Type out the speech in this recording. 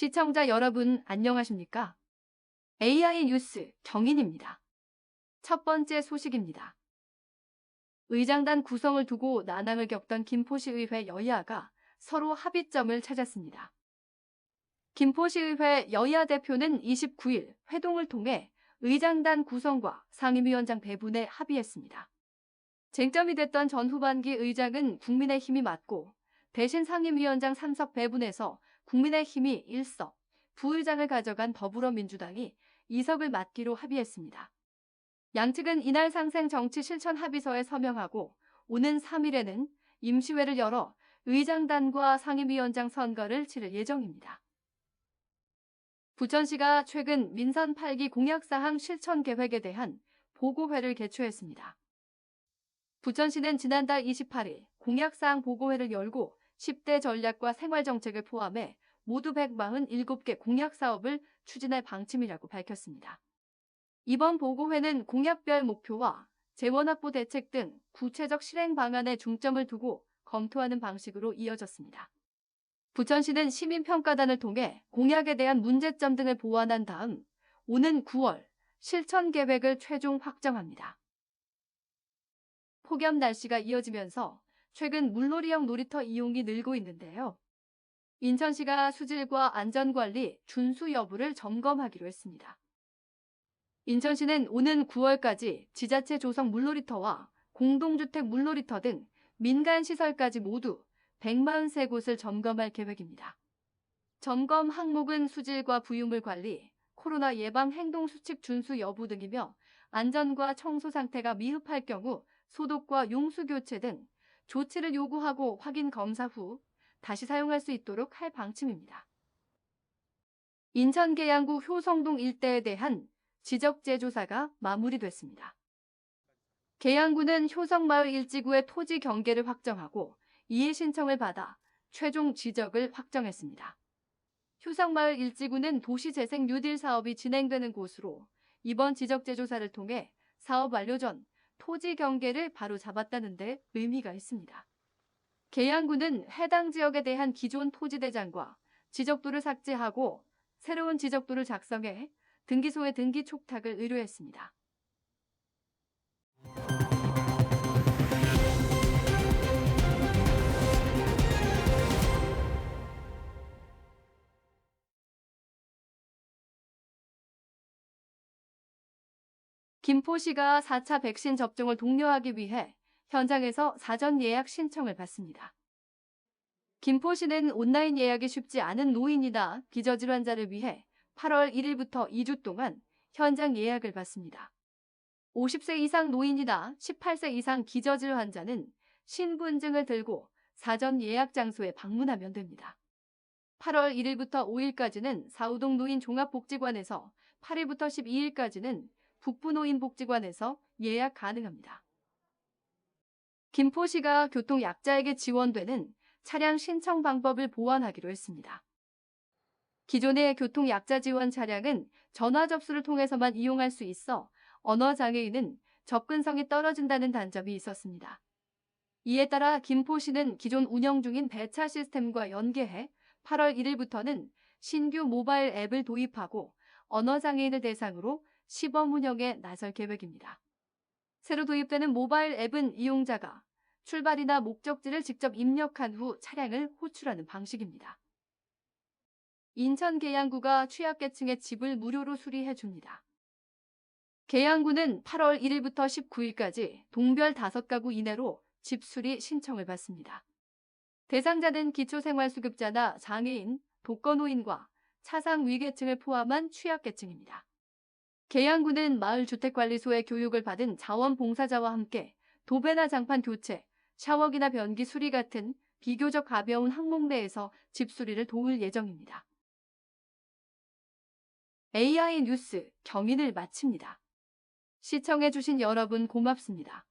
시청자 여러분 안녕하십니까? AI 뉴스 경인입니다. 첫 번째 소식입니다. 의장단 구성을 두고 난항을 겪던 김포시의회 여야가 서로 합의점을 찾았습니다. 김포시의회 여야 대표는 29일 회동을 통해 의장단 구성과 상임위원장 배분에 합의했습니다. 쟁점이 됐던 전 후반기 의장은 국민의힘이 맡고 대신 상임위원장 3석 배분에서 국민의힘이 1석, 부의장을 가져간 더불어민주당이 2석을 맡기로 합의했습니다. 양측은 이날 상생 정치 실천 합의서에 서명하고 오는 3일에는 임시회를 열어 의장단과 상임위원장 선거를 치를 예정입니다. 부천시가 최근 민선 8기 공약사항 실천 계획에 대한 보고회를 개최했습니다. 부천시는 지난달 28일 공약사항 보고회를 열고 10대 전략과 생활정책을 포함해 모두 147개 공약사업을 추진할 방침이라고 밝혔습니다. 이번 보고회는 공약별 목표와 재원확보 대책 등 구체적 실행 방안에 중점을 두고 검토하는 방식으로 이어졌습니다. 부천시는 시민평가단을 통해 공약에 대한 문제점 등을 보완한 다음 오는 9월 실천 계획을 최종 확정합니다. 폭염 날씨가 이어지면서 최근 물놀이형 놀이터 이용이 늘고 있는데요. 인천시가 수질과 안전관리 준수 여부를 점검하기로 했습니다. 인천시는 오는 9월까지 지자체 조성 물놀이터와 공동주택 물놀이터 등 민간시설까지 모두 143곳을 점검할 계획입니다. 점검 항목은 수질과 부유물 관리, 코로나 예방 행동 수칙 준수 여부 등이며 안전과 청소 상태가 미흡할 경우 소독과 용수 교체 등 조치를 요구하고 확인 검사 후 다시 사용할 수 있도록 할 방침입니다. 인천 계양구 효성동 일대에 대한 지적재 조사가 마무리됐습니다. 계양구는 효성마을 일지구의 토지 경계를 확정하고 이해 신청을 받아 최종 지적을 확정했습니다. 효성마을 일지구는 도시재생 뉴딜 사업이 진행되는 곳으로 이번 지적재 조사를 통해 사업 완료 전 토지 경계를 바로 잡았다는 데 의미가 있습니다. 계양구는 해당 지역에 대한 기존 토지 대장과 지적도를 삭제하고 새로운 지적도를 작성해 등기소에 등기 촉탁을 의뢰했습니다. 김포시가 4차 백신 접종을 독려하기 위해 현장에서 사전 예약 신청을 받습니다. 김포시는 온라인 예약이 쉽지 않은 노인이나 기저질환자를 위해 8월 1일부터 2주 동안 현장 예약을 받습니다. 50세 이상 노인이나 18세 이상 기저질환자는 신분증을 들고 사전 예약 장소에 방문하면 됩니다. 8월 1일부터 5일까지는 사우동 노인종합복지관에서 8일부터 12일까지는 북부노인복지관에서 예약 가능합니다. 김포시가 교통약자에게 지원되는 차량 신청 방법을 보완하기로 했습니다. 기존의 교통약자 지원 차량은 전화 접수를 통해서만 이용할 수 있어 언어장애인은 접근성이 떨어진다는 단점이 있었습니다. 이에 따라 김포시는 기존 운영 중인 배차 시스템과 연계해 8월 1일부터는 신규 모바일 앱을 도입하고 언어장애인을 대상으로 시범 운영에 나설 계획입니다. 새로 도입되는 모바일 앱은 이용자가 출발이나 목적지를 직접 입력한 후 차량을 호출하는 방식입니다. 인천 계양구가 취약계층의 집을 무료로 수리해 줍니다. 계양구는 8월 1일부터 19일까지 동별 5가구 이내로 집 수리 신청을 받습니다. 대상자는 기초생활수급자나 장애인, 독거노인과 차상 위계층을 포함한 취약계층입니다. 계양구는 마을주택관리소의 교육을 받은 자원봉사자와 함께 도배나 장판 교체, 샤워기나 변기 수리 같은 비교적 가벼운 항목 내에서 집 수리를 도울 예정입니다. AI 뉴스 경인을 마칩니다. 시청해주신 여러분 고맙습니다.